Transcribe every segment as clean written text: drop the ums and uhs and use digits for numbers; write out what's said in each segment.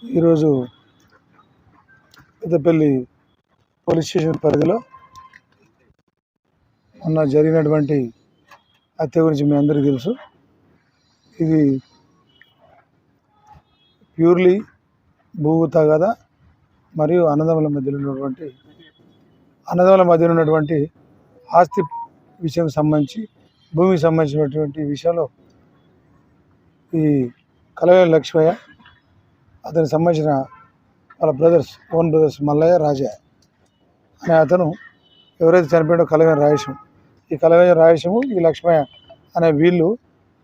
ఈరోజు Peddapalli police station పరిధిలో మొన్న జరిగినటువంటి హత్య గురించి మీ అందరికీ తెలుసు. ఇది ప్యూర్లీ భూ తగాదా మరియు అన్నదమ్ముల మధ్యలో ఉన్నటువంటి ఆస్తి విషయం సంబంధించి భూమికి సంబంధించినటువంటి విషయంలో ఈ కలవేలి లక్ష్మయ్య అతనికి సంబంధించిన వాళ్ళ ఓన్ బ్రదర్స్ మల్లయ్య రాజా అనే అతను ఎవరైతే చనిపోయాడో కలవేలి రాయేశం, ఈ కలవేలి రాయేశము ఈ లక్ష్మయ్య అనే వీళ్ళు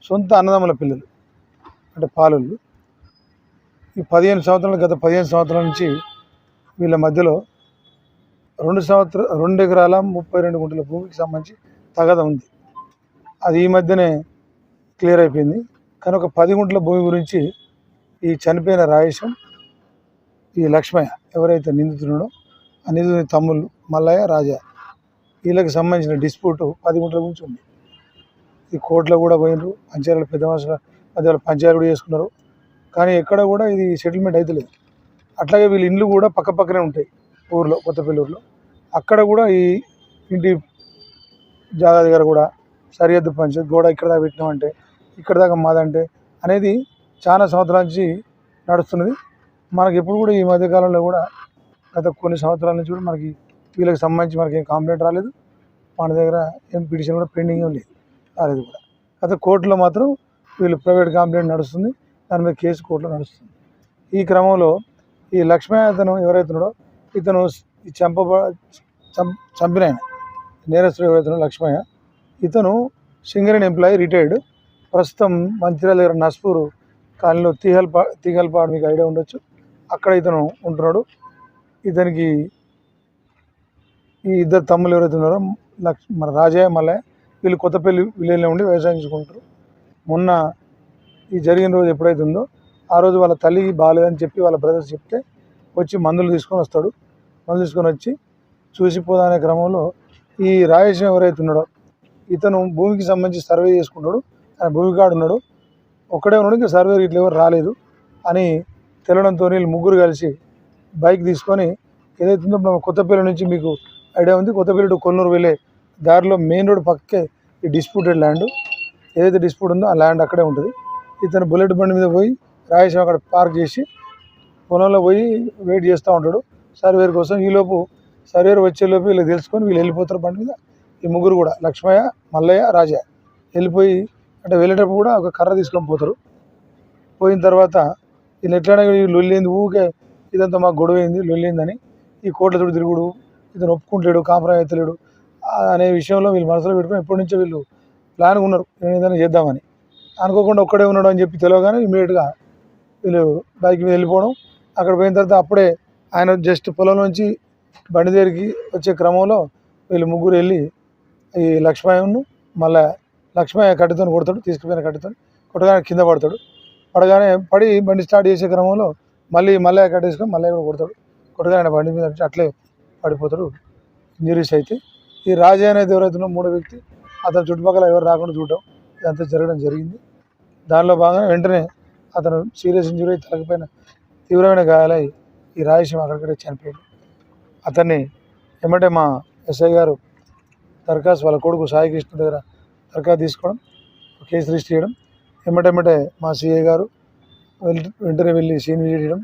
సొంత అన్నదమ్ముల పిల్లలు, అంటే పాలలు. ఈ గత 15 సంవత్సరాల నుంచి వీళ్ళ మధ్యలో 2 ఎకరాల 32 గుంటల భూమికి సంబంధించి తగాదా ఉంది. అది ఈ మధ్యనే క్లియర్ అయిపోయింది. కానీ ఒక 10 గుంటల భూమి గురించి ఈ చనిపోయిన రాయేశం, ఈ లక్ష్మయ్య ఎవరైతే నిందితున్నాడో ఆ నిందితుని తమ్ముళ్ళు మల్లయ్య రాజా వీళ్ళకి సంబంధించిన డిస్ప్యూట్ 10 గుంటల గురించి ఉంది. ఈ కోర్టులో కూడా పోయినారు, పంచాయతీల పెద్ద మనుషుల మధ్య పంచాయతీ కూడా చేసుకున్నారు. కానీ ఎక్కడ కూడా ఇది సెటిల్మెంట్ అయితే లేదు. అట్లాగే వీళ్ళ ఇండ్లు కూడా పక్కనే ఉంటాయి ఊర్లో, కొత్తపల్లి. అక్కడ కూడా ఈ ఇంటి జాగా దగ్గర కూడా సరిహద్దు పంచాయతీ గోడ ఇక్కడ దాకా పెట్టినామంటే ఇక్కడ దాకా మాదంటే అనేది చాలా సంవత్సరాల నుంచి నడుస్తున్నది. మనకి ఎప్పుడు కూడా ఈ మధ్యకాలంలో కూడా గత కొన్ని సంవత్సరాల నుంచి కూడా మనకి వీళ్ళకి సంబంధించి మనకి ఏం కంప్లైంట్ రాలేదు. మన దగ్గర ఏం పిటిషన్ కూడా పెండింగ్ ఏం రాలేదు కూడా. అయితే కోర్టులో మాత్రం వీళ్ళు ప్రైవేట్ కంప్లైంట్ నడుస్తుంది, దాని మీద కేసు కోర్టులో నడుస్తుంది. ఈ క్రమంలో ఈ లక్ష్మయ్య అతను ఎవరైతున్నాడో ఇతను ఈ చంపిన ఆయన నేరస్తుడు ఎవరైతున్నాడో లక్ష్మయ్య, ఇతను సింగరేణి ఎంప్లాయీ, రిటైర్డ్. ప్రస్తుతం మంచిర్యాల దగ్గర నస్పూర్ కాలనీలో తీగల్పాడు మీకు ఐడియా ఉండొచ్చు, అక్కడ ఇతను ఉంటున్నాడు. ఇతనికి ఈ ఇద్దరు తమ్ముళ్ళు ఎవరైతే ఉన్నారో మన రాజయ్య మల్లయ్య, వీళ్ళు కొత్తపల్లి విలేజ్లో ఉండి వ్యవసాయం చేసుకుంటారు. మొన్న ఈ జరిగిన రోజు ఎప్పుడైతే ఉందో ఆ రోజు వాళ్ళ తల్లికి బాగాలేదని చెప్పి వాళ్ళ బ్రదర్స్ చెప్తే వచ్చి మందులు తీసుకొని వస్తాడు. మందులు తీసుకొని వచ్చి చూసిపోదనే క్రమంలో ఈ రాయేశం ఎవరైతే ఉన్నాడో ఇతను భూమికి సంబంధించి సర్వే చేసుకుంటాడు. ఆయన భూమి కాడు ఉన్నాడు, ఒక్కడే ఉన్నాడు, ఇంకా సర్వే ఇట్లా ఎవరు రాలేదు అని తెలవడంతో వీళ్ళు ముగ్గురు కలిసి బైక్ తీసుకొని ఏదైతే ఉందో కొత్తపల్లి నుంచి మీకు ఐడియా ఉంది, కొత్తపల్లి టు కొల్లూరు వెళ్ళే దారిలో మెయిన్ రోడ్ పక్కకే ఈ డిస్ప్యూటెడ్ ల్యాండ్ ఏదైతే డిస్ప్యూట్ ఉందో ఆ ల్యాండ్ అక్కడే ఉంటుంది. ఇతను బుల్లెట్ బండి మీద పోయి రాయేశం అక్కడ పార్క్ చేసి పొలంలో పోయి వెయిట్ చేస్తూ ఉంటాడు సర్వేర్ కోసం. ఈలోపు సర్వేర్ వచ్చేలోపు వీళ్ళు తెలుసుకొని వీళ్ళు వెళ్ళిపోతారు బండి మీద. ఈ ముగ్గురు కూడా లక్ష్మయ్య, మల్లయ్య, రాజా వెళ్ళిపోయి అంటే వెళ్ళేటప్పుడు కూడా ఒక కర్ర తీసుకొని పోతారు. పోయిన తర్వాత వీళ్ళు ఎట్లయినా లొల్లింది, ఊకే ఇదంతా మాకు గొడవ అయింది, లొల్లిందని ఈ కోట్ల తోడు తిరుగుడు, ఇతను ఒప్పుకుంటలేడు, కాంప్రమైజ్ అవుతలేడు అనే విషయంలో వీళ్ళు మనసులో పెట్టుకుని ఎప్పటి నుంచో వీళ్ళు ప్లాన్గా ఉన్నారు ఏదైనా చేద్దామని. అనుకోకుండా ఒక్కడే ఉన్నాడు అని చెప్పి తెలియగానే ఇమీడియట్గా వీళ్ళు బైక్ మీద వెళ్ళిపోవడం. అక్కడ పోయిన తర్వాత అప్పుడే ఆయన జస్ట్ పొలం నుంచి బండి దగ్గరికి వచ్చే క్రమంలో వీళ్ళు ముగ్గురు వెళ్ళి ఈ లక్ష్మయ్యను మళ్ళీ లక్ష్మయ్య కట్టెతో కొడతాడు, తీసుకుపోయిన కట్టెతో కొట్టగానే కింద పడగానే పడి బండి స్టార్ట్ చేసే క్రమంలో మళ్ళీ కట్టేసుకొని మళ్ళీ కూడా కొడతాడు. కొట్టగానే బండి మీద అట్లే పడిపోతాడు, ఇంజరీస్ అయితే. ఈ రాజా అనేది ఎవరైతే మూడో వ్యక్తి, అతను చుట్టుపక్కల ఎవరు రాకుండా చూడటం ఇదంతా జరగడం జరిగింది. దానిలో భాగంగా వెంటనే అతను సీరియస్ ఇంజరీ, తలకిపైన తీవ్రమైన గాయాలై ఈ రాయేశం అక్కడికడే చనిపోయాడు. అతన్ని ఏమంటే మా ఎస్ఐ గారు దరఖాస్తు వాళ్ళ కొడుకు సాయికృష్ణ దగ్గర దరఖాస్తు తీసుకోవడం, కేసు రిజిస్టర్ చేయడం, ఎమ్మటెమ్మటే మా సిఐ గారు వెంటనే వెళ్ళి సీన్ విజిట్ చేయడం,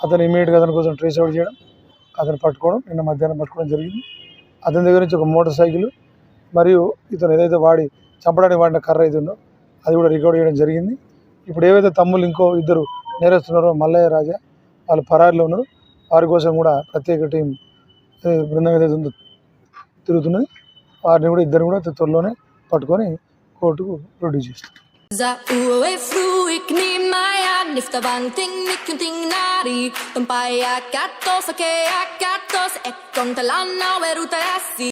అతను ఇమీడియట్గా అతని కోసం ట్రేస్ అవుట్ చేయడం, అతను పట్టుకోవడం, నిన్న మధ్యాహ్నం పట్టుకోవడం జరిగింది. అతని దగ్గర నుంచి ఒక మోటార్ సైకిల్ మరియు ఇతను ఏదైతే చంపడానికి వాడిన కర్ర అయితే ఉందో అది కూడా రికవర్ చేయడం జరిగింది. ఇప్పుడు ఏవైతే తమ్ముళ్ళు ఇంకో ఇద్దరు నేరస్తున్నారో మల్లయ్య, రాజా, వాళ్ళు పరారిలో ఉన్నారు. వారి కోసం కూడా ప్రత్యేక టీం బృందం ఏదైతే ఉందో తిరుగుతున్నది. వారిని కూడా ఇద్దరు కూడా త్వరలోనే పట్టుకొని కోర్టుకు ప్రొడ్యూస్ చేస్తారు. Za uwe fru ik neem mij aan, nifta bang ting nikunting nari. Tumpaya katos, ake akatos, ek kontalana weruta yasi.